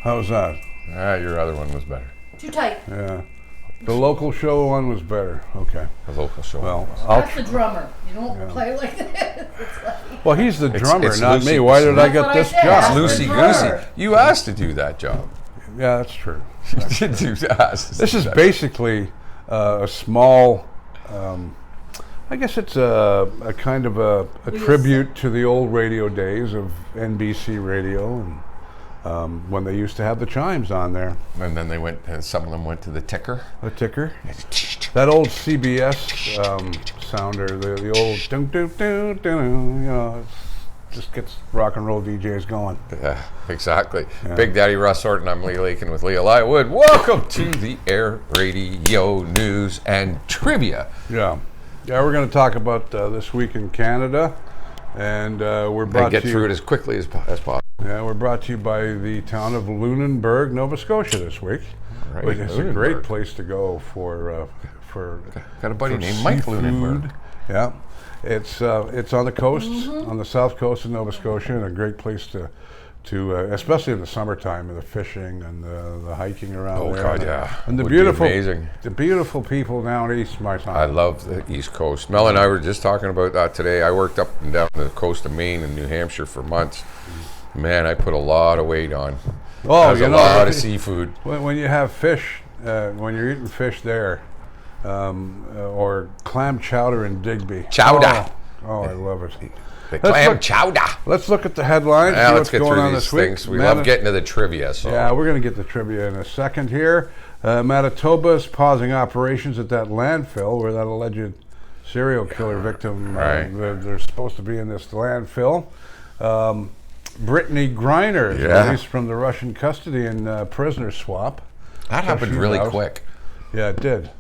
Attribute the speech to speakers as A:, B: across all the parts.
A: How's that?
B: Your other one was better.
C: Too tight.
A: Yeah. The local show one was better. Okay.
B: The local show.
A: Well,
C: That's the drummer. You don't play like this. It's like,
A: well, he's the drummer,
B: it's
A: not
B: Loosey.
A: me. Why did I get
C: what I
A: this
C: said.
A: job?
B: Loosey Goosey. You asked to do that job.
A: Yeah, that's true.
B: You did do that.
A: This is basically a small, I guess it's a kind of a tribute to the old radio days of NBC radio, and when they used to have the chimes on there.
B: And then they went, and some of them went to the ticker.
A: The ticker. That old CBS sounder, the old dun dun dun dun, you know, just gets rock and roll DJs going.
B: Yeah, exactly. Yeah. Big Daddy Russ Orton, I'm Leah Lakin with Leah Lywood. Welcome to the Air Radio News and Trivia.
A: Yeah, we're going to talk about this week in Canada, and we're brought
B: get
A: to
B: through
A: you,
B: it as quickly as possible.
A: Yeah, we're brought to you by the town of Lunenburg, Nova Scotia this week.
B: Right,
A: Which is a
B: Lunenburg.
A: great place to go for
B: Got a buddy
A: for
B: named Mike
A: seafood.
B: Lunenburg.
A: Yeah, it's on the coast, on the south coast of Nova Scotia, and a great place to especially in the summertime, the fishing and the hiking around there.
B: Oh God, yeah.
A: And the
B: Would be
A: beautiful,
B: amazing.
A: the beautiful people down east, my son.
B: I love the East Coast. Mel and I were just talking about that today. I worked up and down the coast of Maine and New Hampshire for months. Man, I put a lot of weight on.
A: Oh,
B: There's a lot of seafood.
A: When you have fish, when you're eating fish there, or clam chowder in Digby.
B: Chowder.
A: Oh, I love it.
B: The clam chowder.
A: Let's look at the headlines.
B: Yeah,
A: see
B: let's
A: what's
B: get
A: going
B: through
A: on
B: these
A: this week.
B: things. We love getting to the trivia. So.
A: Yeah, we're going to get the trivia in a second here. Manitoba's pausing operations at that landfill where that alleged serial killer victim,
B: Right.
A: they're supposed to be in this landfill. Brittany Griner is released from the Russian custody and prisoner swap.
B: That happened really quick.
A: Yeah, it did.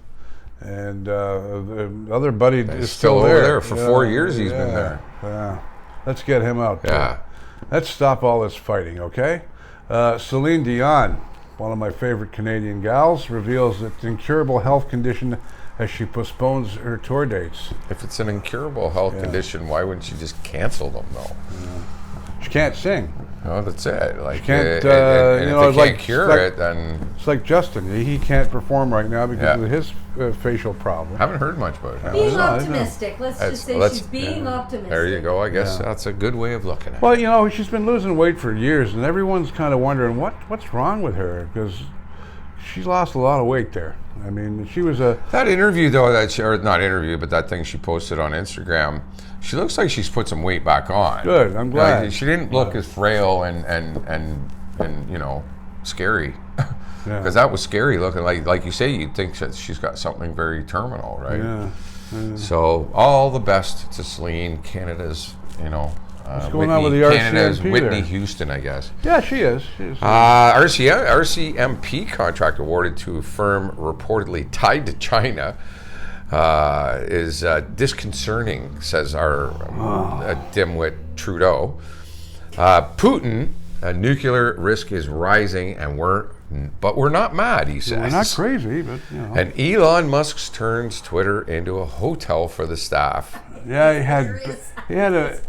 A: And the other buddy is
B: still over there. For 4 years he's been there.
A: Yeah. Let's get him out.
B: Yeah.
A: Let's stop all this fighting, okay? Celine Dion, one of my favorite Canadian gals, reveals that incurable health condition as she postpones her tour dates.
B: If it's an incurable health condition, why wouldn't you just cancel them, though?
A: Yeah. She can't sing.
B: No, that's it. Like,
A: can't,
B: and
A: you know,
B: if
A: it's
B: they
A: like-
B: can't cure
A: it's like-
B: it, then
A: It's like Justin. He can't perform right now because of his facial problem.
B: I haven't heard much about it.
C: being
A: I know.
C: optimistic. Let's just say she's being optimistic.
B: There you go. I guess that's a good way of looking at it.
A: Well, you know, she's been losing weight for years, and everyone's kind of wondering what's wrong with her because she's lost a lot of weight there. I mean, she was
B: that interview though, or not interview, but that thing she posted on Instagram. She looks like she's put some weight back on.
A: Good, I'm glad.
B: Like, she didn't look as frail and you know, scary. Because that was scary looking. Like you say, you'd think that she's got something very terminal, right?
A: Yeah.
B: So all the best to Celine, Canada's, you know.
A: What's going on with the
B: Canada's
A: RCMP
B: Whitney
A: there?
B: Houston, I guess.
A: Yeah, she is.
B: RCMP contract awarded to a firm reportedly tied to China is disconcerting, says our dimwit Trudeau. Putin, nuclear risk is rising, and we're not mad, he says.
A: We're not crazy, but you know.
B: And Elon Musk turns Twitter into a hotel for the staff.
A: Yeah, he had a.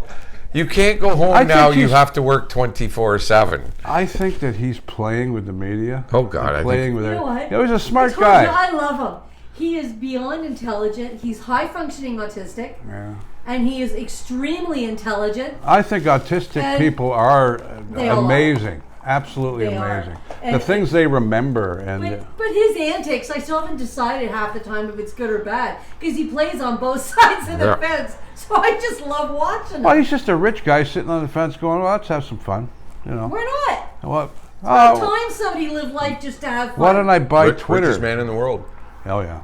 B: You can't go home now. You have to work 24/7.
A: I think that he's playing with the media.
B: Oh God,
A: He's playing with
C: You
A: it.
C: know what?
A: You know, he's a smart
C: I told
A: guy.
C: you, I love him. He is beyond intelligent. He's high functioning autistic.
A: Yeah.
C: And he is extremely intelligent.
A: I think autistic
C: And
A: people are
C: they all
A: amazing. Absolutely
C: They are.
A: amazing.
C: And
A: the things they remember and
C: But his antics, I still haven't decided half the time if it's good or bad because he plays on both sides of the fence. So I just love watching him.
A: well, he's just a rich guy sitting on the fence going, well, let's have some fun. You know.
C: We're not.
A: What?
C: By the time somebody live life just to have fun.
A: Why don't I buy Twitter?
B: Richest man in the world.
A: Oh yeah.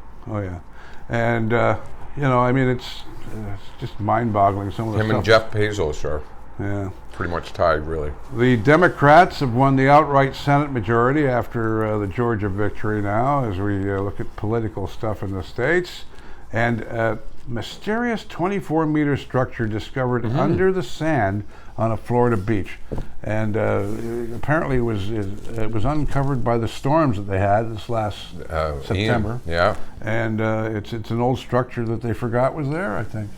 A: And you know, I mean, it's just mind-boggling. Some of the
B: Him
A: stuff.
B: and Jeff Bezos are
A: Yeah.
B: pretty much tied, really.
A: The Democrats have won the outright Senate majority after the Georgia victory now, as we look at political stuff in the states. And a mysterious 24-meter structure discovered under the sand on a Florida beach. And apparently it was uncovered by the storms that they had this last September.
B: Ian, yeah.
A: And it's an old structure that they forgot was there, I think.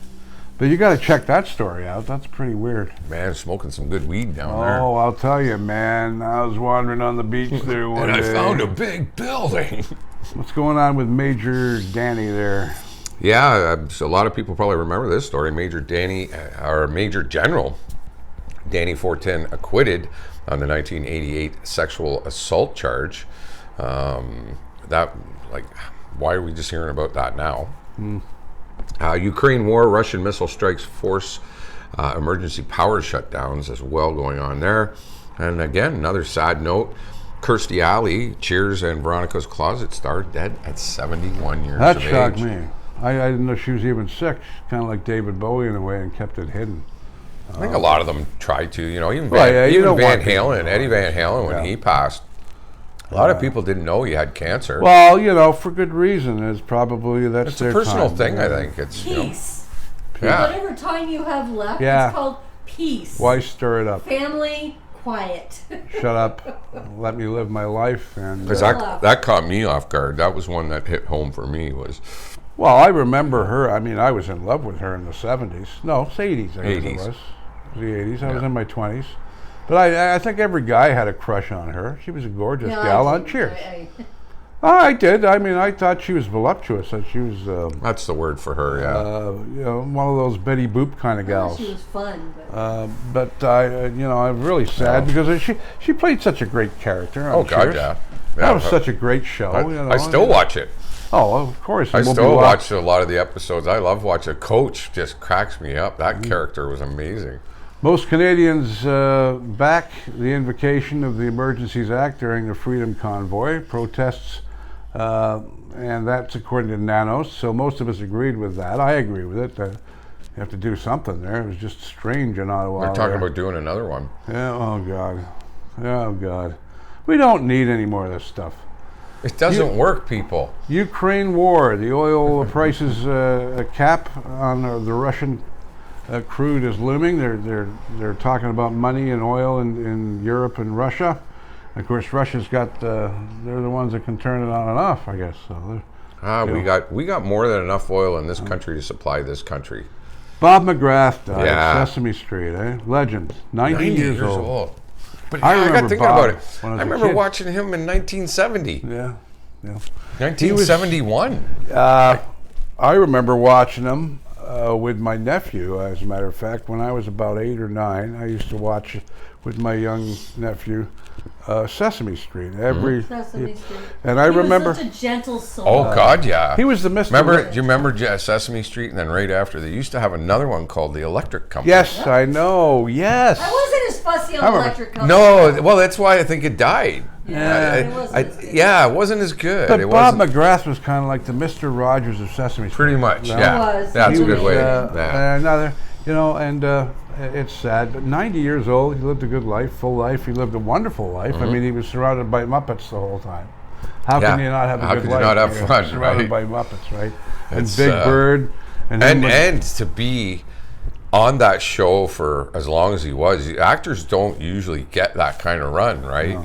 A: But you got to check that story out. That's pretty weird.
B: Man, smoking some good weed down there.
A: Oh, I'll tell you, man. I was wandering on the beach there one
B: And
A: day.
B: I found a big building.
A: What's going on with Major Danny there?
B: Yeah, so a lot of people probably remember this story. Major General Danny Fortin acquitted on the 1988 sexual assault charge. Why are we just hearing about that now? Ukraine war, Russian missile strikes force emergency power shutdowns as well going on there. And again, another sad note. Kirstie Alley, Cheers and Veronica's Closet star, dead at 71 years
A: That
B: of age.
A: shocked me. I didn't know she was even sick. Kind of like David Bowie in a way, and kept it hidden.
B: I think a lot of them tried to, even
A: Well, yeah, you
B: even
A: don't
B: Van
A: want people
B: Halen,
A: to know.
B: Eddie Van Halen, when he passed, a lot of people didn't know he had cancer.
A: Well, for good reason. It's probably that's
B: it's a
A: their
B: personal
A: time.
B: thing, I think. It's
C: Peace.
B: yeah.
C: Whatever time you have left,
A: Yeah.
C: it's called peace.
A: Why stir it up?
C: Family, quiet.
A: Shut up. Let me live my life. And
B: Because that caught me off guard. That was one that hit home for me. Was
A: well, I remember her. I mean, I was in love with her in the 70s. No, it's 80s. I guess
B: 80s.
A: it was. It was the 80s. I was in my 20s. But I think every guy had a crush on her. She was a gorgeous gal on Cheers. I did. I mean, I thought she was voluptuous. That she was,
B: that's the word for her, yeah.
A: one of those Betty Boop kind of
C: I thought
A: gals.
C: she was fun, but
A: But I'm really sad because she played such a great character.
B: Oh
A: on
B: God,
A: Cheers.
B: yeah.
A: That was such a great show.
B: I still watch it.
A: Oh, of course.
B: I
A: And we'll be
B: still
A: wa-
B: watch a lot of the episodes. I love watching. Coach just cracks me up. That character was amazing.
A: Most Canadians back the invocation of the Emergencies Act during the Freedom Convoy protests, and that's according to Nanos. So most of us agreed with that. I agree with it. You have to do something there. It was just strange in Ottawa.
B: They're talking
A: there.
B: about doing another one.
A: Yeah. Oh God. Oh God. We don't need any more of this stuff.
B: It doesn't work, people.
A: Ukraine war. The oil prices cap on the Russian crude is looming. They're talking about money and oil in Europe and Russia. Of course, Russia's got they're the ones that can turn it on and off, I guess. So
B: We got more than enough oil in this country to supply this country.
A: Bob McGrath died
B: Yeah.
A: at Sesame Street, Legend. 90 years old.
B: But
A: I
B: I got
A: remember
B: thinking
A: Bob
B: about it.
A: when I was
B: I
A: a
B: remember
A: kid.
B: watching him in 1970.
A: Yeah.
B: 1971.
A: I remember watching him with my nephew, as a matter of fact, when I was about 8 or 9. I used to watch with my young nephew Sesame Street.
C: Sesame Street.
A: And I
C: He
A: remember
C: was such a gentle soul.
B: Oh God, yeah.
A: he was the Mr.
B: Do you remember Sesame Street? And then right after, they used to have another one called The Electric Company.
A: Yes, I know. Yes.
C: I wasn't as fussy on
A: remember.
C: Electric Company.
B: No, well, that's why I think it died.
C: Yeah, it wasn't as good.
B: Yeah, it wasn't as good.
A: But
B: It
A: Bob
B: wasn't,
A: McGrath was kind of like the Mr. Rogers of Sesame Street.
B: pretty much,
A: No?
B: yeah.
C: was.
B: That's
C: He
B: a good
C: was,
B: way.
A: Uh, Another, it's sad, but 90 years old, he lived a good life, full life. He lived a wonderful life. I mean, he was surrounded by Muppets the whole time. How can
B: Yeah.
A: you not have a
B: How
A: good
B: could you
A: life?
B: not have
A: when you're
B: fun,
A: surrounded
B: right?
A: by Muppets, right? And
B: It's,
A: Big Bird.
B: And to be on that show for as long as he was, actors don't usually get that kind of run, right?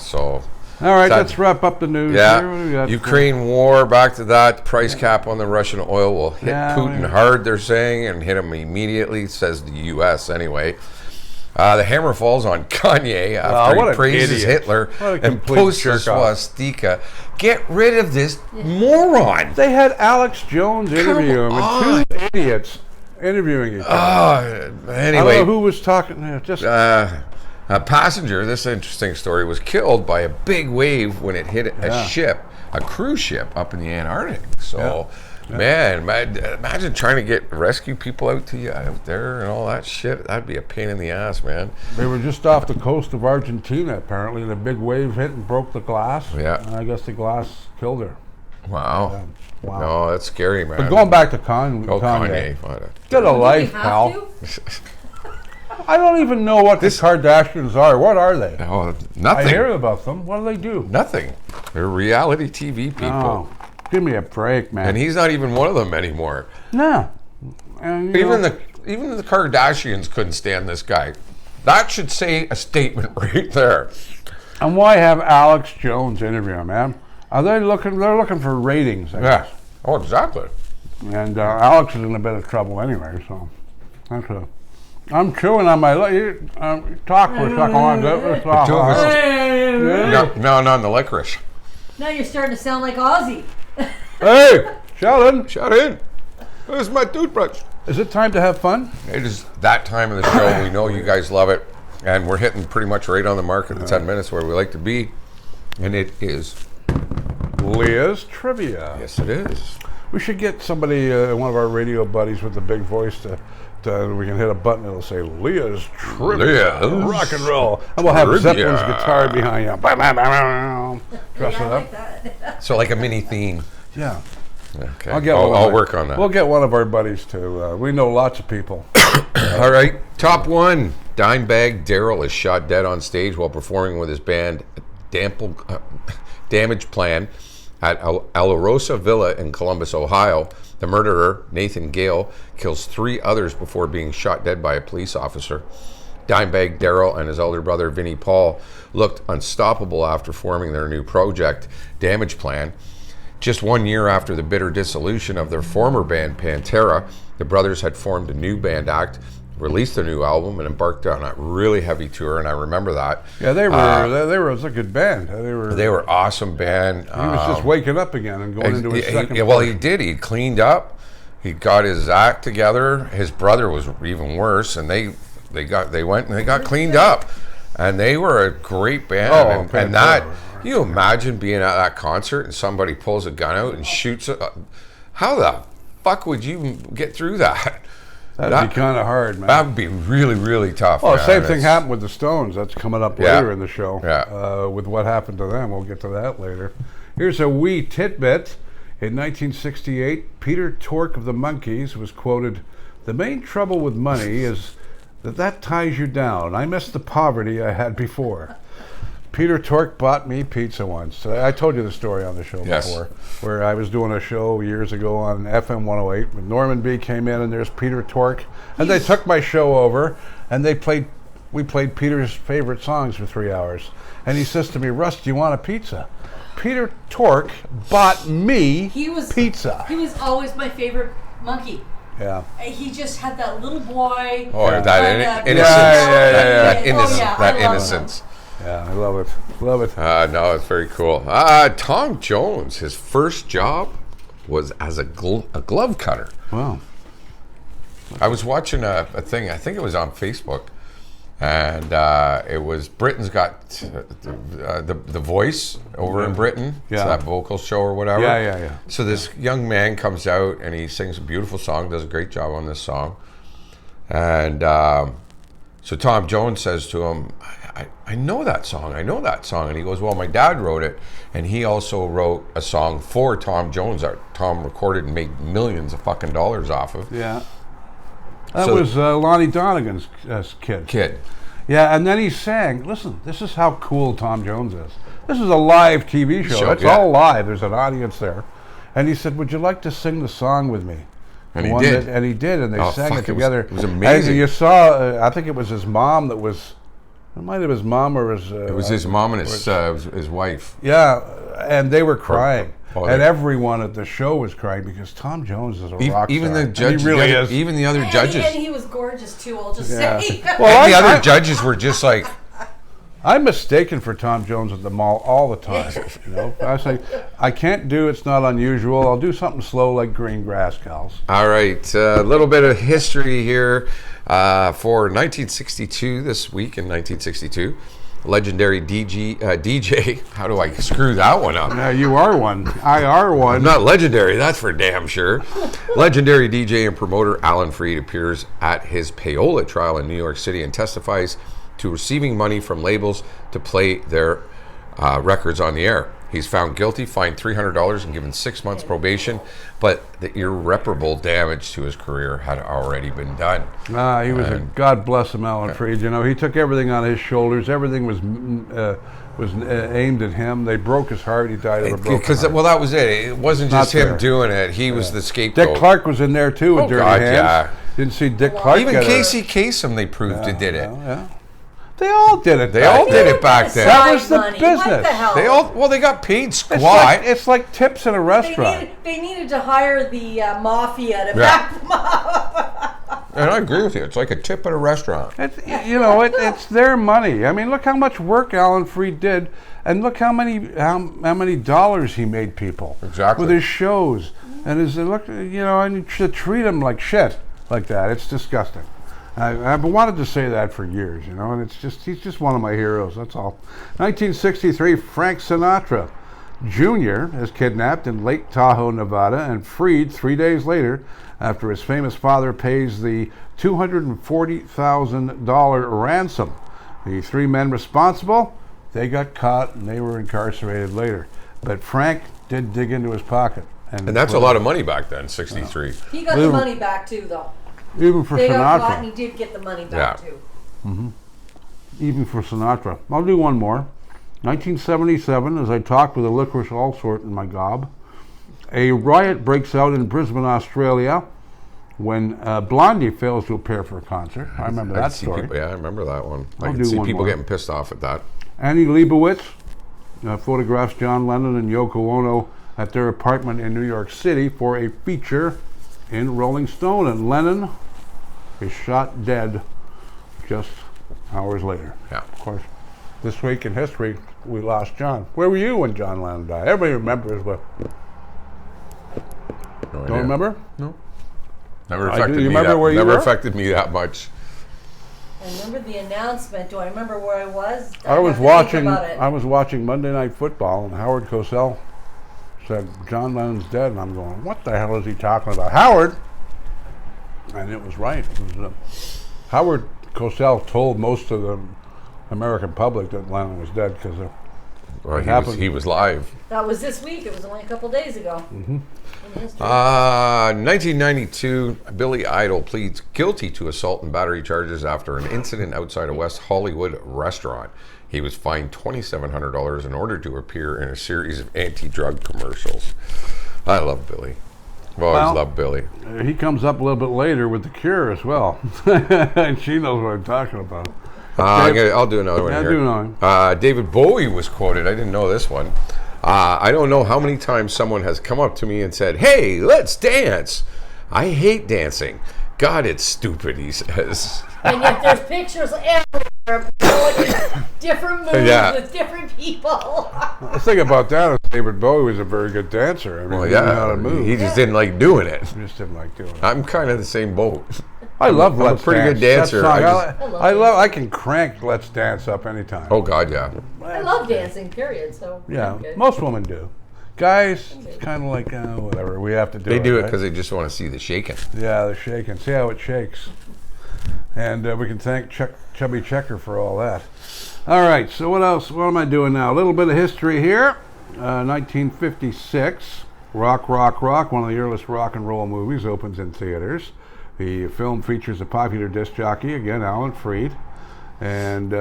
B: So
A: all right,
B: sad.
A: let's wrap up the news. Here. What do we
B: Yeah,
A: got?
B: Ukraine war. Back to that. Price cap on the Russian oil will hit
A: Yeah,
B: Putin
A: well,
B: hard. They're saying, and hit him immediately. Says the U.S. anyway. The hammer falls on Kanye after
A: what
B: he
A: an
B: praises
A: idiot.
B: Hitler
A: What a
B: and
A: complete
B: posts a
A: jerk-off.
B: swastika. Get rid of this moron.
A: They had Alex Jones interview him, and two idiots interviewing each other. I don't
B: Anyway,
A: know who was talking there. Just
B: a passenger, this interesting story, was killed by a big wave when it hit a cruise ship up in the Antarctic. So, man, imagine trying to rescue people out there and all that shit. That'd be a pain in the ass, man.
A: they were just off the coast of Argentina, apparently, and a big wave hit and broke the glass.
B: Yeah.
A: And I guess the glass killed her.
B: Wow.
A: Wow.
B: No, that's scary, man.
A: But going back to Kanye,
B: Kanye.
A: get a
C: Do we
A: life,
C: have
A: pal.
C: to?
A: I don't even know what the Kardashians are. What are they?
B: Oh,
A: I
B: nothing.
A: hear about them. What do they do?
B: Nothing. They're reality TV people.
A: Oh, give me a break, man.
B: And he's not even one of them anymore.
A: no. And, you
B: Even
A: know,
B: the Kardashians couldn't stand this guy. That should say a statement right there.
A: and why have Alex Jones interview him, man? Are they looking? They're looking for ratings. I guess.
B: Oh, exactly.
A: And Alex is in a bit of trouble anyway, so that's a... I'm chewing on my... talk for a second. Let's talk.
B: Two of us. No, not in the licorice.
C: Now you're starting to sound like Ozzy.
A: Hey, Sheldon.
B: Shut in. Where's my toothbrush?
A: Is it time to have fun?
B: It is that time of the show. We know you guys love it. And we're hitting pretty much right on the mark at the 10 minutes where we like to be. And it is...
A: Leah's Trivia.
B: Yes, it is.
A: We should get somebody, one of our radio buddies with a big voice to we can hit a button that'll say Leah's Trivia.
B: Leah's
A: rock and roll. And we'll have Zeppelin's guitar behind you. Dress it
C: I
A: up.
C: like that.
B: So like a mini theme.
A: Yeah.
B: Okay.
A: I'll
B: work on that.
A: We'll get one of our buddies to. We know lots of people.
B: All right. Top one. Dimebag Darrell is shot dead on stage while performing with his band Damage Plan at Alarosa Villa in Columbus, Ohio. The murderer, Nathan Gale, kills 3 others before being shot dead by a police officer. Dimebag Darrell and his elder brother, Vinnie Paul, looked unstoppable after forming their new project, Damage Plan. Just 1 year after the bitter dissolution of their former band, Pantera, the brothers had formed a new band act, released a new album, and embarked on a really heavy tour, and I remember that.
A: Yeah, they were a good band.
B: They were awesome band.
A: He was just waking up again and going into his second.
B: Well, he did. He cleaned up. He got his act together. His brother was even worse, and they went and they got cleaned up, and they were a great band. And that, you imagine being at that concert and somebody pulls a gun out and shoots it. How the fuck would you get through that?
A: That'd be kind of hard, man.
B: That would be really, really tough.
A: Well, same thing happened with the Stones. That's coming up later in the show.
B: Yeah.
A: With what happened to them. We'll get to that later. Here's a wee tidbit. In 1968, Peter Tork of the Monkees was quoted, "The main trouble with money is that ties you down. I miss the poverty I had before." Peter Tork bought me pizza once. I told you the story on the show before, where I was doing a show years ago on FM 108 when Norman B came in and there's Peter Tork, and they took my show over and we played Peter's favorite songs for 3 hours. And he says to me, "Russ, do you want a pizza?" Peter Tork bought me pizza.
C: He was always my favorite monkey.
A: Yeah.
C: He just had that little boy.
B: Oh, that innocence. That innocence.
A: Yeah, I love it. Love it.
B: No, it's very cool. Tom Jones, his first job was as a glove cutter.
A: Wow.
B: I was watching a thing, I think it was on Facebook, and it was Britain's Got the Voice over in Britain.
A: Yeah.
B: It's that vocal show or whatever.
A: Yeah.
B: So this young man comes out and he sings a beautiful song, does a great job on this song. And so Tom Jones says to him, I know that song. And he goes, well, my dad wrote it. And he also wrote a song for Tom Jones that Tom recorded and made millions of fucking dollars off of.
A: Yeah. That was Lonnie Donegan's kid. Yeah, and then he sang, listen, this is how cool Tom Jones is. This is a live TV show. It's all live. There's an audience there. And he said, would you like to sing the song with me?
B: And he did.
A: And they sang it together.
B: It was amazing.
A: And you saw, I think it was his mom that was, it might have been his mom or his...
B: it was his mom and his wife.
A: Yeah, and they were crying. And everyone at the show was crying because Tom Jones is a rock star.
B: Even the judges.
A: He really is.
B: Even the other judges.
C: And he was gorgeous too, I'll just say.
B: Well, the other judges were just like...
A: I'm mistaken for Tom Jones at the mall all the time. I say, I can't do It's Not Unusual. I'll do something slow like Green Grass Cows.
B: All right, a little bit of history here for 1962. This week in 1962, legendary DJ. How do I screw that one up?
A: You are one. I are one.
B: I'm not legendary. That's for damn sure. Legendary DJ and promoter Alan Freed appears at his payola trial in New York City and testifies to receiving money from labels to play their records on the air. He's found guilty, fined $300, and given 6 months probation, but the irreparable damage to his career had already been done.
A: He was God bless him, Alan Freed. He took everything on his shoulders. Everything was aimed at him. They broke his heart. He died of a broken heart.
B: Well, that was it. It wasn't just him doing it. He was the scapegoat.
A: Dick Clark was in there too with Dirty Hands.
B: Yeah.
A: Didn't see Dick Clark.
B: Even Casey Kasem, they proved it did it.
A: Yeah. They all did it.
B: They all did it back then.
A: That was the
C: Money.
A: business.
C: What the hell?
B: They got paid
A: It's
B: squat.
A: like tips in a restaurant.
C: They needed to hire the mafia to back them up.
B: And I agree with you. It's like a tip at a restaurant.
A: It's their money. I mean, look how much work Alan Freed did, and look how many dollars he made people.
B: Exactly.
A: With his shows and and to treat him like shit like that. It's disgusting. I've wanted to say that for years, and he's just one of my heroes. That's all. 1963, Frank Sinatra Jr. is kidnapped in Lake Tahoe, Nevada, and freed 3 days later after his famous father pays the $240,000 ransom. The 3 men responsible, they got caught and they were incarcerated later. But Frank did dig into his pocket.
B: And that's a lot of money back then, 63.
C: He got the money back too, though.
A: Even for
C: they
A: Sinatra.
C: got caught and he did get the money back too.
A: Mm-hmm. Even for Sinatra. I'll do one more. 1977, as I talked with a licorice all sort in my gob, a riot breaks out in Brisbane, Australia, when Blondie fails to appear for a concert. I remember that story.
B: I remember that one. I
A: I'll
B: can
A: do
B: see
A: one
B: people
A: more.
B: getting pissed off at that.
A: Annie Leibovitz photographs John Lennon and Yoko Ono at their apartment in New York City for a feature in Rolling Stone, and Lennon is shot dead just hours later.
B: Yeah.
A: Of course, this week in history, we lost John. Where were you when John Lennon died? Everybody remembers what.
B: No idea.
A: Don't remember?
B: No. Never
A: I
B: affected
A: do. You
B: me
A: remember
B: that.
A: where you
B: Never
A: were?
B: affected me that much.
C: I remember the announcement. Do I remember where I was?
A: I was
C: have to think
A: watching.
C: about it.
A: I was watching Monday Night Football, and Howard Cosell said John Lennon's dead, and I'm going, "What the hell is he talking about, Howard?" And it was right. It was, Howard Cosell told most of the American public that Lennon was dead because
B: He was live.
C: That was this week. It was only a couple days ago.
A: Mm-hmm.
B: 1992, Billy Idol pleads guilty to assault and battery charges after an incident outside a West Hollywood restaurant. He was fined $2,700 in order to appear in a series of anti-drug commercials. I love Billy. I've always loved Billy.
A: He comes up a little bit later with The Cure as well. And she knows what I'm talking about.
B: I'll do another one
A: Yeah,
B: here.
A: do another one.
B: David Bowie was quoted. I didn't know this one. I don't know how many times someone has come up to me and said, "Hey, let's dance." I hate dancing. God, it's stupid, he says.
C: And yet there's pictures everywhere going in different moves with different people.
A: The thing about that is David Bowie was a very good dancer. I mean, he knew how to move.
B: He just didn't like doing it.
A: He just didn't like doing it.
B: I'm kind of the same boat.
A: I love
B: I'm a
A: Let's
B: pretty
A: Dance.
B: good dancer.
A: That song,
C: I love
A: I can crank Let's Dance up anytime.
B: Oh God, yeah.
C: I love dancing, period. So
A: Yeah,
C: I'm good.
A: most women do. Guys, it's kind of like, whatever, we have to do it.
B: They do it
A: right?
B: because they just want to see the shaking.
A: Yeah, they're shaking. See how it shakes. And we can thank Chubby Checker for all that. All right, so what else? What am I doing now? A little bit of history here. 1956, Rock, Rock, Rock, one of the earliest rock and roll movies, opens in theaters. The film features a popular disc jockey, again, Alan Freed. And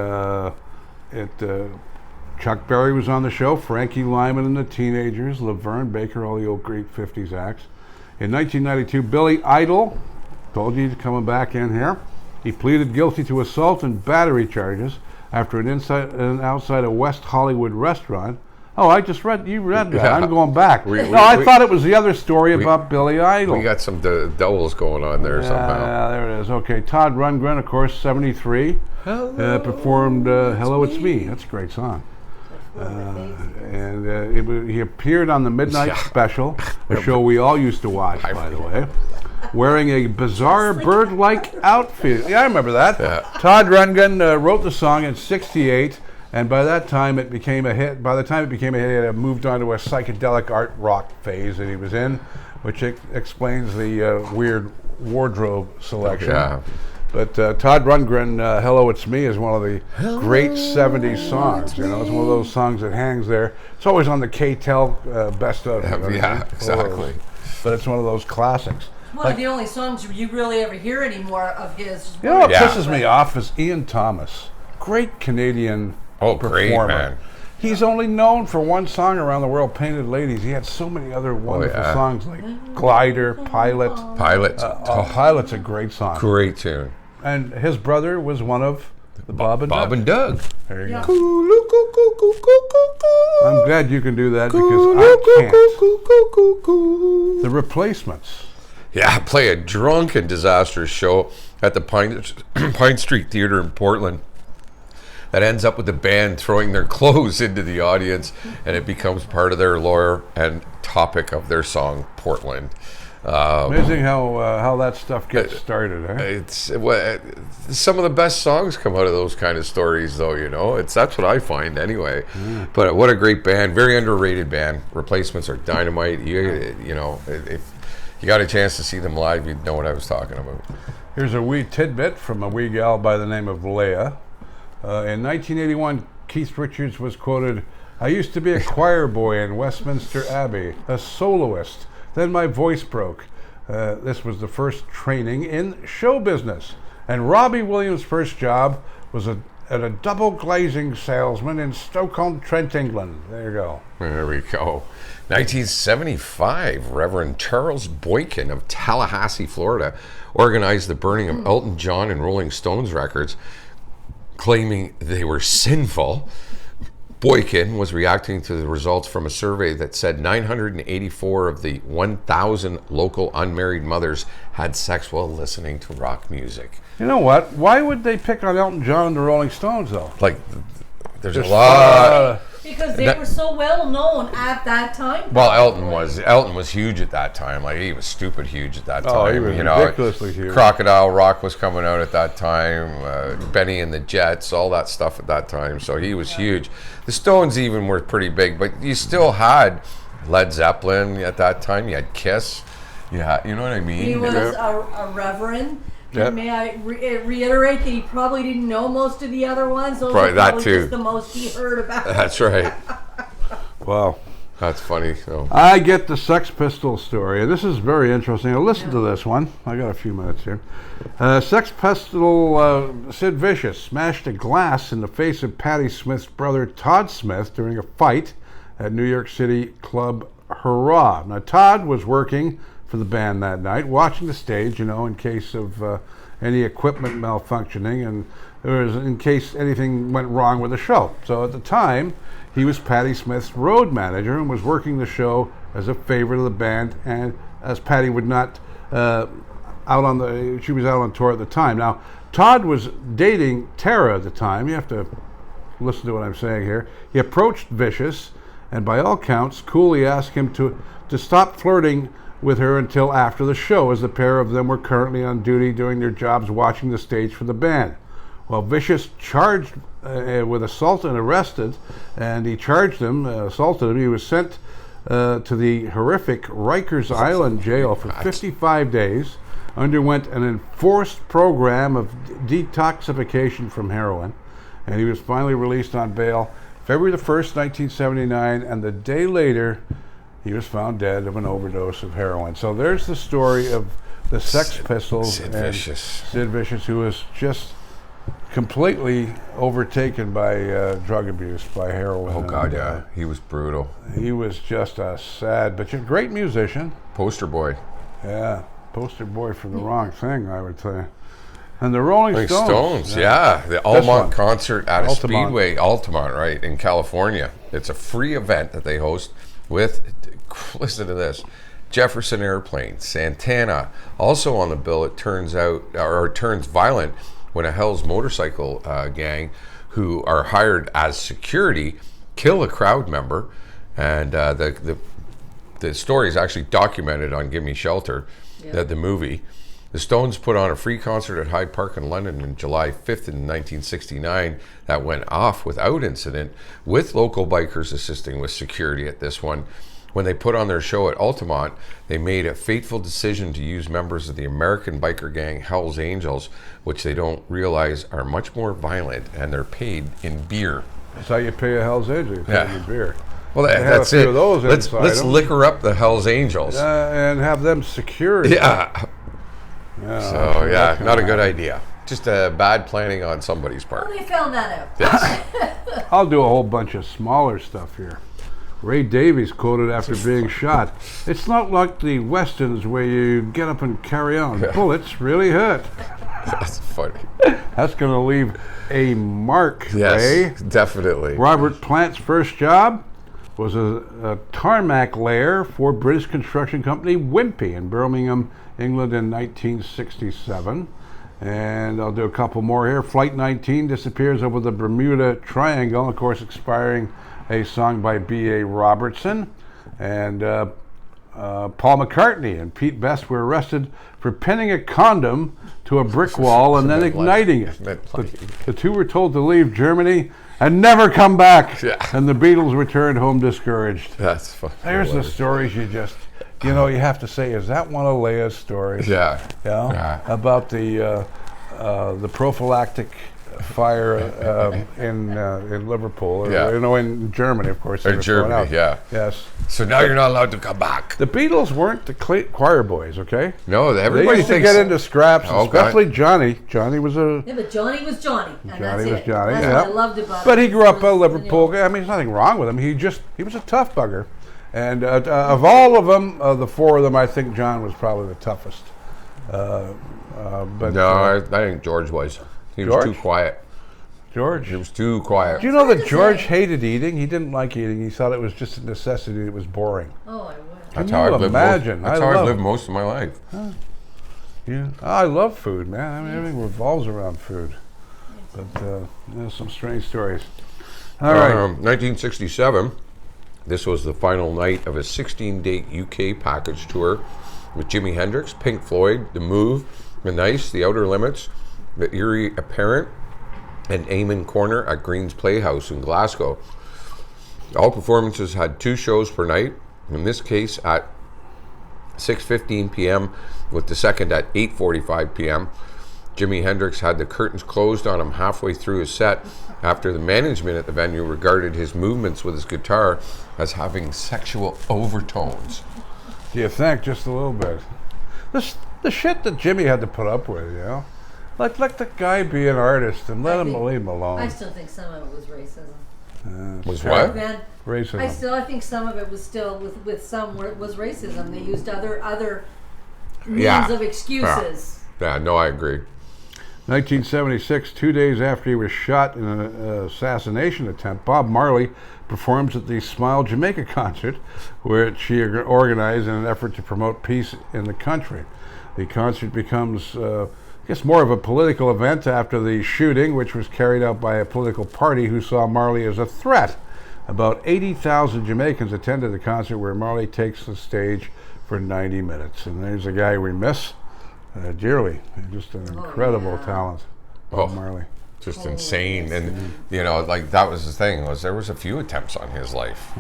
A: Chuck Berry was on the show, Frankie Lyman and the Teenagers, Laverne Baker, all the old great 50s acts. In 1992, Billy Idol, told you he's coming back in here. He pleaded guilty to assault and battery charges after an outside a West Hollywood restaurant. Oh, you read that.
B: Yeah.
A: I'm going back. I thought it was the other story about Billy Idol.
B: We got some doubles going on there somehow.
A: Yeah, there it is. Okay, Todd Rundgren, of course, 73, performed Hello, It's Me. That's a great song. He appeared on the Midnight Special, a show we all used to watch, by the way, wearing a bizarre bird-like outfit. Yeah, I remember that.
B: Yeah.
A: Todd Rundgren wrote the song in '68, and by that time it became a hit. By the time it became a hit, it had moved on to a psychedelic art rock phase that he was in, which explains the weird wardrobe selection.
B: Yeah.
A: But Todd Rundgren, Hello, It's Me is one of the great 70s songs. You know, it's one of those songs that hangs there. It's always on the K-Tel best of.
B: Yeah, exactly.
A: But it's one of those classics.
C: One of the only songs you really ever hear anymore of his.
A: You know what
B: Yeah.
A: pisses me off is Ian Thomas. Great Canadian performer.
B: Great, man.
A: He's only known for one song around the world, Painted Ladies. He had so many other wonderful songs like Glider, Pilot.
B: Pilot.
A: Pilot's a great song.
B: Great tune.
A: And his brother was one of The Bob and
B: Bob
A: Doug.
B: and Doug.
A: There you
C: Yeah.
A: go. I'm glad you can do that because I can't. The Replacements.
B: Yeah, play a drunken, disastrous show at the Pine Street Theater in Portland that ends up with the band throwing their clothes into the audience, and it becomes part of their lore and topic of their song, Portland.
A: Amazing how that stuff gets started, eh?
B: It's some of the best songs come out of those kind of stories, though. That's what I find anyway. But what a great band, very underrated band. Replacements are dynamite. If you got a chance to see them live, you'd know what I was talking about.
A: Here's a wee tidbit from a wee gal by the name of Leah. In 1981, Keith Richards was quoted, "I used to be a choir boy in Westminster Abbey, a soloist. Then my voice broke. This was the first training in show business. And Robbie Williams' first job was at a double glazing salesman in Stoke-on-Trent, England." There you go.
B: There we go. 1975, Reverend Charles Boykin of Tallahassee, Florida, organized the burning of Elton John and Rolling Stones records, claiming they were sinful. Boykin was reacting to the results from a survey that said 984 of the 1,000 local unmarried mothers had sex while listening to rock music.
A: You know what? Why would they pick on Elton John and the Rolling Stones, though?
B: Like, there's a lot.
C: Because they were so well known at that time.
B: Well, Elton was huge at that time. Like, he was stupid huge at that time.
A: Oh, he was ridiculously huge.
B: Crocodile Rock was coming out at that time. Benny and the Jets, all that stuff at that time. So he was huge. The Stones even were pretty big, but you still had Led Zeppelin at that time. You had Kiss. Yeah, you know what I mean?
C: He was a reverend.
A: Yep.
C: May I reiterate that he probably didn't know most of the other ones? Those
B: Probably
C: are
B: that
C: probably
B: too.
C: just the most he heard about.
B: That's right.
A: Wow.
B: That's funny. So.
A: I get the Sex Pistols story, and this is very interesting. Now listen to this one. I got a few minutes here. Sex Pistol Sid Vicious smashed a glass in the face of Patti Smith's brother Todd Smith during a fight at New York City club Hurrah. Now Todd was working for the band that night, watching the stage, in case of any equipment malfunctioning and in case anything went wrong with the show. So at the time, he was Patti Smith's road manager and was working the show as a favorite of the band, and as Patti would not she was out on tour at the time. Now, Todd was dating Tara at the time. You have to listen to what I'm saying here. He approached Vicious, and by all counts, coolly asked him to stop flirting with her until after the show, as the pair of them were currently on duty doing their jobs watching the stage for the band. Well, Vicious charged with assault and arrested, and he charged him, assaulted him. He was sent to the horrific Rikers Island jail for 55 days, underwent an enforced program of detoxification from heroin, and he was finally released on bail February the 1st, 1979, and the day later, he was found dead of an overdose of heroin. So there's the story of the Sex Pistols
B: Sid
A: and
B: Vicious.
A: Sid Vicious, who was just completely overtaken by drug abuse, by heroin.
B: Oh, God, yeah. He was brutal.
A: He was just a sad, but a great musician.
B: Poster boy.
A: Yeah, poster boy for the wrong thing, I would say. And the Rolling
B: Stones, yeah. The Altamont concert at a
A: Altamont.
B: Speedway, Altamont, right, in California. It's a free event that they host with, listen to this, Jefferson Airplane, Santana. Also on the bill, it turns violent when a Hell's Motorcycle gang, who are hired as security, kill a crowd member. And the story is actually documented on Give Me Shelter, the movie. The Stones put on a free concert at Hyde Park in London on July 5th in 1969 that went off without incident, with local bikers assisting with security at this one. When they put on their show at Altamont, they made a fateful decision to use members of the American biker gang Hell's Angels, which they don't realize are much more violent, and they're paid in beer.
A: That's how you pay a Hell's Angel, you pay them in beer.
B: Well,
A: They have
B: that's
A: a few
B: it.
A: of those
B: Let's
A: inside 'em.
B: liquor up the Hell's Angels.
A: And have them secured.
B: Yeah.
A: Yeah,
B: So, yeah, not a good idea. Just bad planning on somebody's part.
C: Well, they found that out.
B: Yes.
A: I'll do a whole bunch of smaller stuff here. Ray Davies quoted after being shot, "It's not like the westerns where you get up and carry on. Bullets really hurt."
B: That's funny.
A: That's going to leave a mark,
B: Yes,
A: Ray.
B: definitely.
A: Robert Plant's first job was a tarmac layer for British construction company Wimpey in Birmingham, England in 1967. And I'll do a couple more here. Flight 19 disappears over the Bermuda Triangle, of course, expiring a song by B.A. Robertson. And Paul McCartney and Pete Best were arrested for pinning a condom to a brick wall and then igniting it. The two were told to leave Germany and never come back.
B: Yeah.
A: And the Beatles returned home discouraged.
B: That's funny.
A: There's the stories you just, you have to say, is that one of Leah's stories?
B: Yeah.
A: Yeah. About the prophylactic fire in Liverpool, or in Germany, of course.
B: In Germany, yeah.
A: Yes.
B: So now you're not allowed to come back.
A: The Beatles weren't the choir boys, okay?
B: No,
A: They
B: everybody
A: used to
B: thinks.
A: get into scraps,
B: Oh,
A: especially Johnny. Johnny was a.
C: Yeah, but Johnny was Johnny. And
A: Johnny
C: that's
A: was
C: it.
A: Johnny,
C: That's
A: yeah.
C: what I loved about it.
A: But he grew up
C: Was,
A: a Liverpool guy. I mean, there's nothing wrong with him. He was a tough bugger. And of all of them, the four of them, I think John was probably the toughest. But
B: No, I think George was. He was
A: George?
B: too quiet.
A: George.
B: He was too quiet.
A: Do you know
C: hard
A: that
C: to
A: George
C: say.
A: hated eating? He didn't like eating. He thought it was just a necessity. It was boring.
C: Oh, I would.
B: That's
A: Can
B: how
A: you
B: I've lived.
A: imagine?
B: That's
A: I
B: how
A: love-
B: I've lived most of my life.
A: Yeah, I love food, man. I mean, everything revolves around food. But there's some strange stories. All right.
B: 1967. This was the final night of a 16-date UK package tour with Jimi Hendrix, Pink Floyd, The Move, The Nice, The Outer Limits, The Eerie Apparent, and Eamon Corner at Green's Playhouse in Glasgow. All performances had 2 shows per night, in this case at 6:15 p.m. with the second at 8:45 p.m. Jimi Hendrix had the curtains closed on him halfway through his set after the management at the venue regarded his movements with his guitar as having sexual overtones.
A: Do you think just a little bit? The shit that Jimmy had to put up with, Let the guy be an artist and let him leave him alone.
C: I still think some of it was racism.
B: Was
A: sure.
B: what?
C: Then
A: Racism.
C: I think some of it was still with some was racism. They used other means
B: Yeah.
C: of excuses.
B: Yeah, no, I agree.
A: 1976, 2 days after he was shot in an assassination attempt, Bob Marley performs at the Smile Jamaica concert, which he organized in an effort to promote peace in the country. The concert becomes, more of a political event after the shooting, which was carried out by a political party who saw Marley as a threat. About 80,000 Jamaicans attended the concert where Marley takes the stage for 90 minutes. And there's a guy we miss dearly. Just an incredible talent, Bob Marley.
B: Just insane. And, that was the thing, there was a few attempts on his life.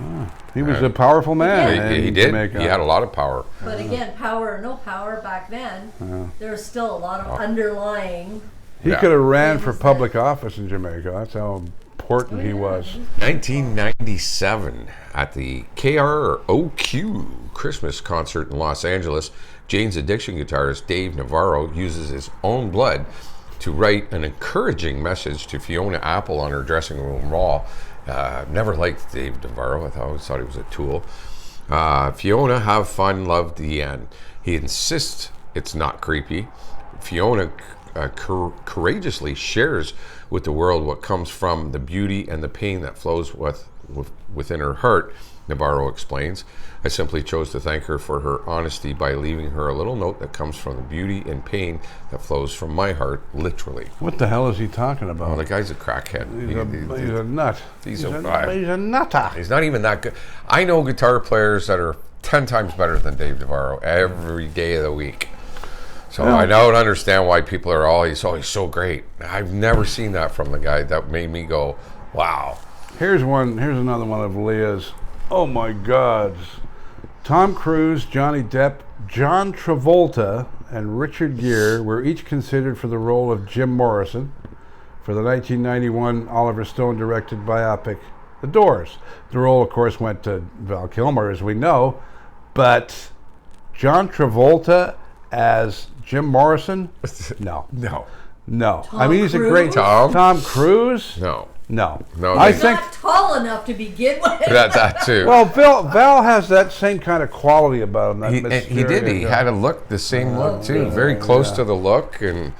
A: He was a powerful man.
B: He
A: in
B: did.
A: Jamaica.
B: He had a lot of power.
C: But again, power or no power back then, there was still a lot of underlying.
A: He
B: Yeah.
A: could have ran
C: He
A: for
C: was
A: public office in Jamaica. That's how important he was.
B: 1997, at the KROQ Christmas concert in Los Angeles, Jane's Addiction guitarist Dave Navarro uses his own blood to write an encouraging message to Fiona Apple on her dressing room wall. Never liked Dave Navarro. I always thought he was a tool. Fiona, have fun, love, the end. He insists it's not creepy. Fiona courageously shares with the world what comes from the beauty and the pain that flows within her heart, Navarro explains. I simply chose to thank her for her honesty by leaving her a little note that comes from the beauty and pain that flows from my heart, literally.
A: What the hell is he talking about?
B: Oh, the guy's a crackhead.
A: He's a nut.
B: He's
A: a
B: a
A: nutter.
B: He's not even that good. I know guitar players that are 10 times better than Dave Navarro every day of the week. So I don't understand why people are he's so great. I've never seen that from the guy. That made me go, wow.
A: Here's another one of Leah's. Oh my God. Tom Cruise, Johnny Depp, John Travolta, and Richard Gere were each considered for the role of Jim Morrison for the 1991 Oliver Stone directed biopic The Doors. The role, of course, went to Val Kilmer, as we know, but John Travolta as Jim Morrison? No. I mean, he's a great Tom Cruise?
B: No.
A: I
C: He's
A: think
C: not tall enough to begin with.
B: that too.
A: Well, Val has that same kind of quality about him.
B: He did. He had a look, the same look too, very close to the look, and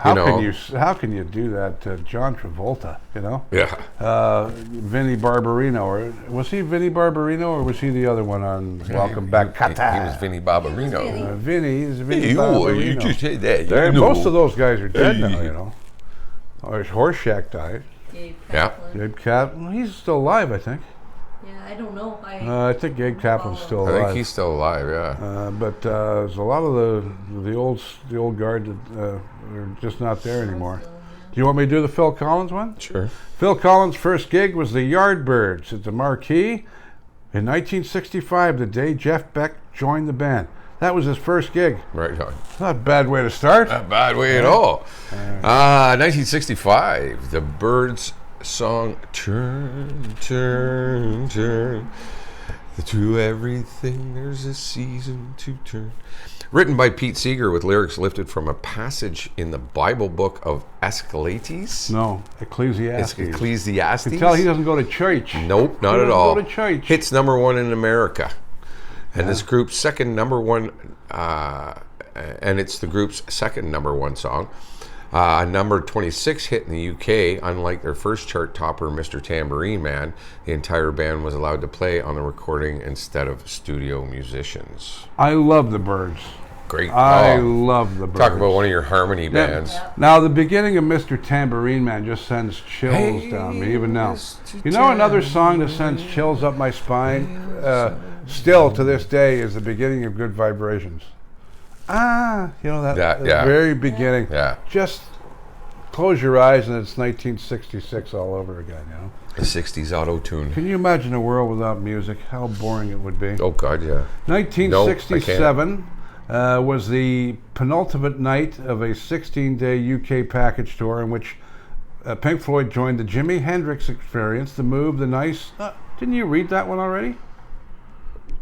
A: How can you do that to John Travolta? You know.
B: Yeah.
A: Vinnie Barbarino, or was he Vinnie Barbarino, or was he the other one on Welcome Back?
B: He was Vinnie Barbarino.
A: Vinnie
B: Hey,
A: Barbarino.
B: you just said that.
A: Most of those guys are dead now, you know. Or Horseshack died.
C: Gabe
B: Yeah.
C: Kaplan.
A: Gabe Kaplan, he's still alive, I think.
C: Yeah, I don't know.
A: I think Gabe Kaplan's still
B: I
A: alive.
B: think he's still alive. Yeah.
A: But there's a lot of the old guard that are just not there anymore. Do you want me to do the Phil Collins one?
B: Sure.
A: Phil Collins' first gig was the Yardbirds at the Marquee in 1965, the day Jeff Beck joined the band. That was his first gig.
B: Right on.
A: Not a bad way to start.
B: Not a bad way at all. 1965, the Byrds song "Turn, Turn, Turn." To everything there's a season to turn. Written by Pete Seeger with lyrics lifted from a passage in the Bible book of Escalates.
A: No, Ecclesiastes.
B: It's Ecclesiastes.
A: You can tell he doesn't go to church.
B: Nope, not
A: He
B: at
A: doesn't
B: all.
A: go to church.
B: Hits number one in America. And this group's second number one, and it's the group's second number one song. Number 26 hit in the UK. Unlike their first chart topper, Mr. Tambourine Man, the entire band was allowed to play on the recording instead of studio musicians.
A: I love the Byrds.
B: Great.
A: I love the Byrds.
B: Talk about one of your harmony bands.
A: Now, the beginning of Mr. Tambourine Man just sends chills down me, even now. You know another song that sends chills up my spine, still to this day, is the beginning of Good Vibrations. You know, that very beginning.
B: Yeah.
A: Just close your eyes and it's 1966 all over again, you know.
B: The 60s auto-tune.
A: Can you imagine a world without music? How boring it would be.
B: Oh, God, yeah.
A: 1967 was the penultimate night of a 16-day UK package tour in which Pink Floyd joined the Jimi Hendrix Experience, The Move, The Nice. Didn't you read that one already?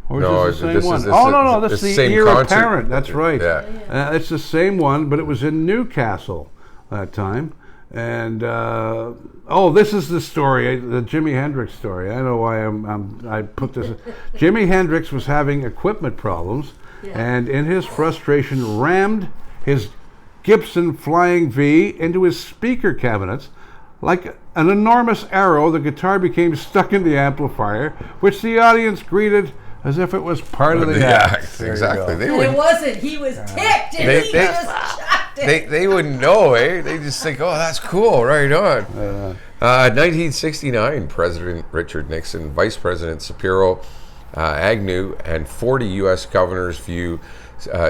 A: Or is this the same one? No, that's the Heir Apparent. That's right.
B: Yeah.
A: It's the same one, but it was in Newcastle that time. And this is the story, the Jimi Hendrix story. I know why I put this. Jimi Hendrix was having equipment problems, and in his frustration, rammed his Gibson Flying V into his speaker cabinets. Like an enormous arrow, the guitar became stuck in the amplifier, which the audience greeted as if it was part of the act.
B: Exactly.
C: It wasn't. He was ticked, and he just shot it.
B: They wouldn't know, eh? They just think, oh, that's cool, right on. 1969, President Richard Nixon, Vice President Shapiro, Agnew, and 40 U.S. governors view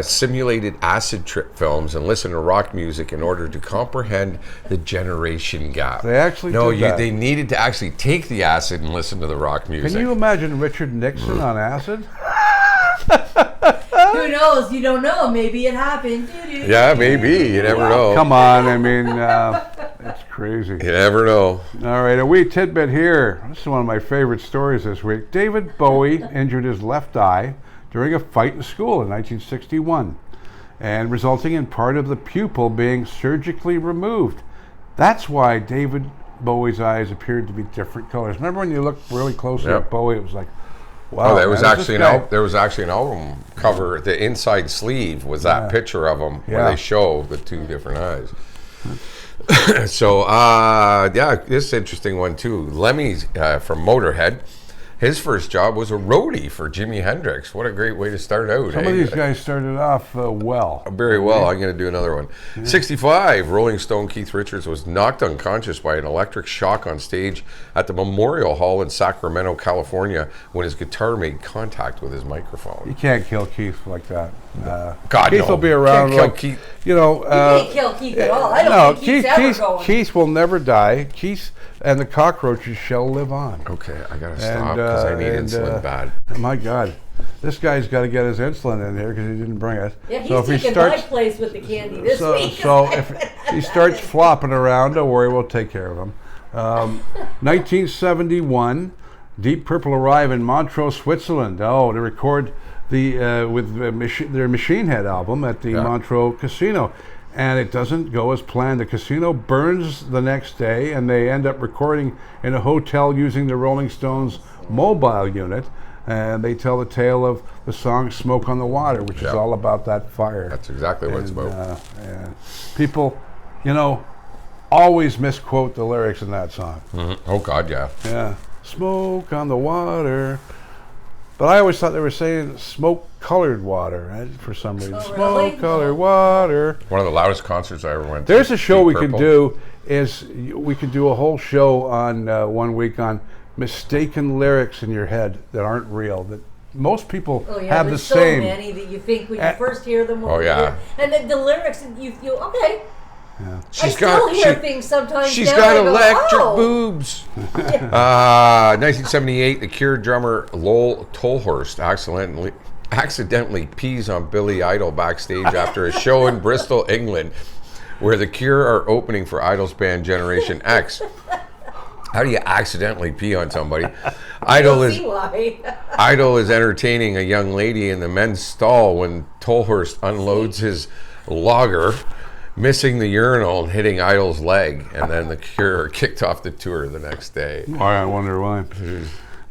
B: simulated acid trip films and listen to rock music in order to comprehend the generation gap.
A: They actually did that.
B: They needed to actually take the acid and listen to the rock music.
A: Can you imagine Richard Nixon on acid?
C: Who knows? You don't know. Maybe it happened.
B: Yeah, maybe. You never know.
A: Come on, I mean, it's crazy.
B: You never know.
A: All right, a wee tidbit here. This is one of my favorite stories this week. David Bowie injured his left eye during a fight in school in 1961, and resulting in part of the pupil being surgically removed. That's why David Bowie's eyes appeared to be different colors. Remember when you looked really closely at Bowie, it was like, wow.
B: Oh, there was actually an album cover. The inside sleeve was that picture of him where they show the two different eyes. So, this is an interesting one too. Lemmy from Motorhead. His first job was a roadie for Jimi Hendrix. What a great way to start out.
A: Some of these guys started off well.
B: Very well. I'm going to do another one. 65, Rolling Stone Keith Richards was knocked unconscious by an electric shock on stage at the Memorial Hall in Sacramento, California, when his guitar made contact with his microphone.
A: You can't kill Keith like that.
B: God,
A: Keith will be around.
B: Can't kill Keith.
A: You know,
C: you can't kill Keith at all. I don't think Keith's ever going.
A: Keith will never die. Keith and the cockroaches shall live on.
B: Okay, I gotta stop because I need insulin bad.
A: My God, this guy's got to get his insulin in here because he didn't bring it.
C: Yeah, he's taking my place with the candy this week.
A: So if he starts flopping around, don't worry, we'll take care of him. 1971, Deep Purple arrive in Montreux, Switzerland. To record their Machine Head album at the Montreux Casino. And it doesn't go as planned. The casino burns the next day, and they end up recording in a hotel using the Rolling Stones mobile unit. And they tell the tale of the song Smoke on the Water, which is all about that fire.
B: That's exactly what it's about.
A: People you know, always misquote the lyrics in that song.
B: Oh God, yeah.
A: Yeah. Smoke on the water. But I always thought they were saying smoke-colored water, right, for some reason.
C: Oh, really?
A: Smoke-colored water.
B: One of the loudest concerts I ever went to.
A: There's a show
B: Deep
A: we
B: Purple.
A: could do. We could do a whole show on 1 week on mistaken lyrics in your head that aren't real. That most people
C: Oh yeah,
A: have
C: there's
A: the same.
C: so many that you think when you
A: Uh,
C: first hear them.
B: Oh, yeah.
C: And the lyrics, you feel okay.
B: She's
C: I still hear
B: she-
C: things sometimes.
B: She's
C: now,
B: got
C: I go,
B: electric
C: oh.
B: boobs. 1978, the Cure drummer Lowell Tolhurst accidentally pees on Billy Idol backstage after a show in Bristol, England, where the Cure are opening for Idol's band Generation X. How do you accidentally pee on somebody? Idol
C: You'll
B: is
C: see why.
B: Idol is entertaining a young lady in the men's stall when Tolhurst unloads his lager, missing the urinal and hitting Idol's leg, and then the Cure are kicked off the tour the next day.
A: I wonder why.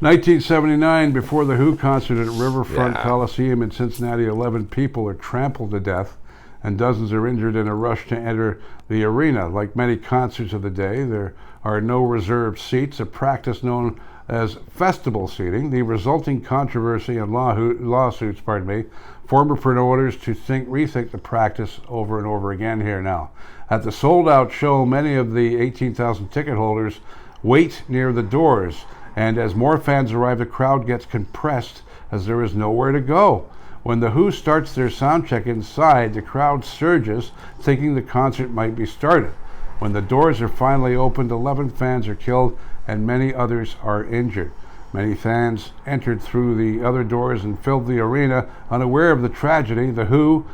A: 1979, before the Who concert at Riverfront
B: Yeah.
A: Coliseum in Cincinnati, 11 people are trampled to death and dozens are injured in a rush to enter the arena. Like many concerts of the day, there are no reserved seats, a practice known as festival seating. The resulting controversy and lawsuits, former promoters to rethink the practice over and over again here now. At the sold-out show, many of the 18,000 ticket holders wait near the doors, and as more fans arrive, the crowd gets compressed as there is nowhere to go. When the Who starts their sound check inside, the crowd surges, thinking the concert might be started. When the doors are finally opened, 11 fans are killed and many others are injured. Many fans entered through the other doors and filled the arena, unaware of the tragedy. The Who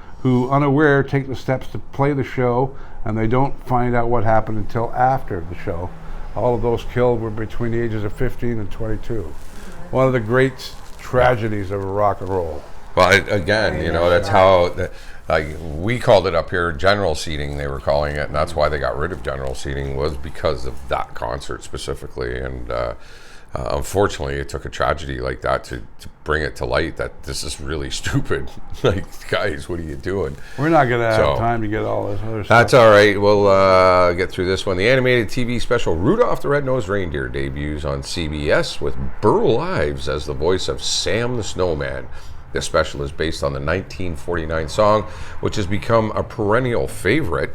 A: unaware, take the steps to play the show, and they don't find out what happened until after the show. All of those killed were between the ages of 15 and 22. One of the great tragedies of rock and roll.
B: Well, again, that's how we called it up here general seating, they were calling it, and that's why they got rid of general seating, was because of that concert specifically. And unfortunately, it took a tragedy like that to bring it to light that this is really stupid. Like, guys, what are you doing?
A: We're not going to have time to get all this other stuff.
B: That's all right. We'll get through this one. The animated TV special Rudolph the Red-Nosed Reindeer debuts on CBS with Burl Ives as the voice of Sam the Snowman. This special is based on the 1949 song, which has become a perennial favorite.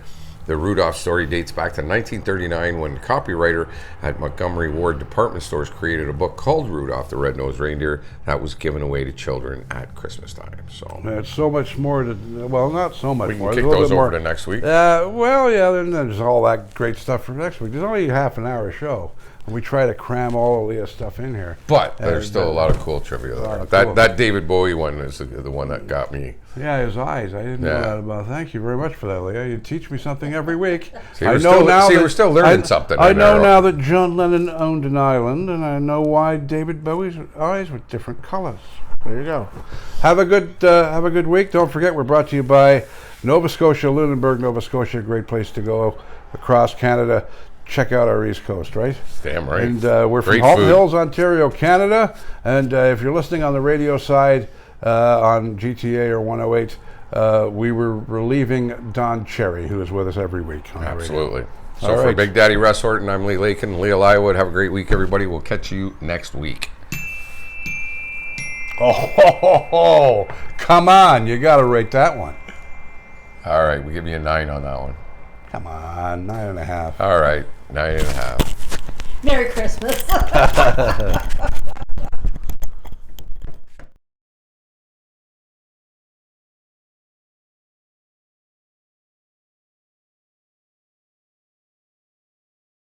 B: The Rudolph story dates back to 1939 when copywriter at Montgomery Ward department stores created a book called Rudolph the Red-Nosed Reindeer that was given away to children at Christmas time. So
A: there's so much more to, well, not so much more.
B: We can kick those over to next week.
A: Well, yeah, then there's all that great stuff for next week. There's only a half an hour show. And we try to cram all of Leah's stuff in here.
B: But there's still a lot of cool trivia there. That David Bowie one is the one that got me.
A: Yeah, his eyes. I didn't know that about. Thank you very much for that, Leah. You teach me something every week.
B: We're still learning something.
A: I know now that John Lennon owned an island, and I know why David Bowie's eyes were different colors. There you go. Have a good week. Don't forget, we're brought to you by Nova Scotia, Lunenburg, Nova Scotia. A great place to go across Canada. Check out our East Coast, right?
B: Damn right.
A: And we're from Halton Hills, Ontario, Canada. And if you're listening on the radio side on GTA or 108, we were relieving Don Cherry, who is with us every week on the radio.
B: Absolutely. So for Big Daddy Russ Horton, I'm Lee Lakin, Leah Lywood. Have a great week, everybody. We'll catch you next week.
A: Oh, come on. You got to rate that one.
B: All right. We give you a 9 on that one.
A: Come on, 9.5.
B: All right, 9.5.
C: Merry Christmas.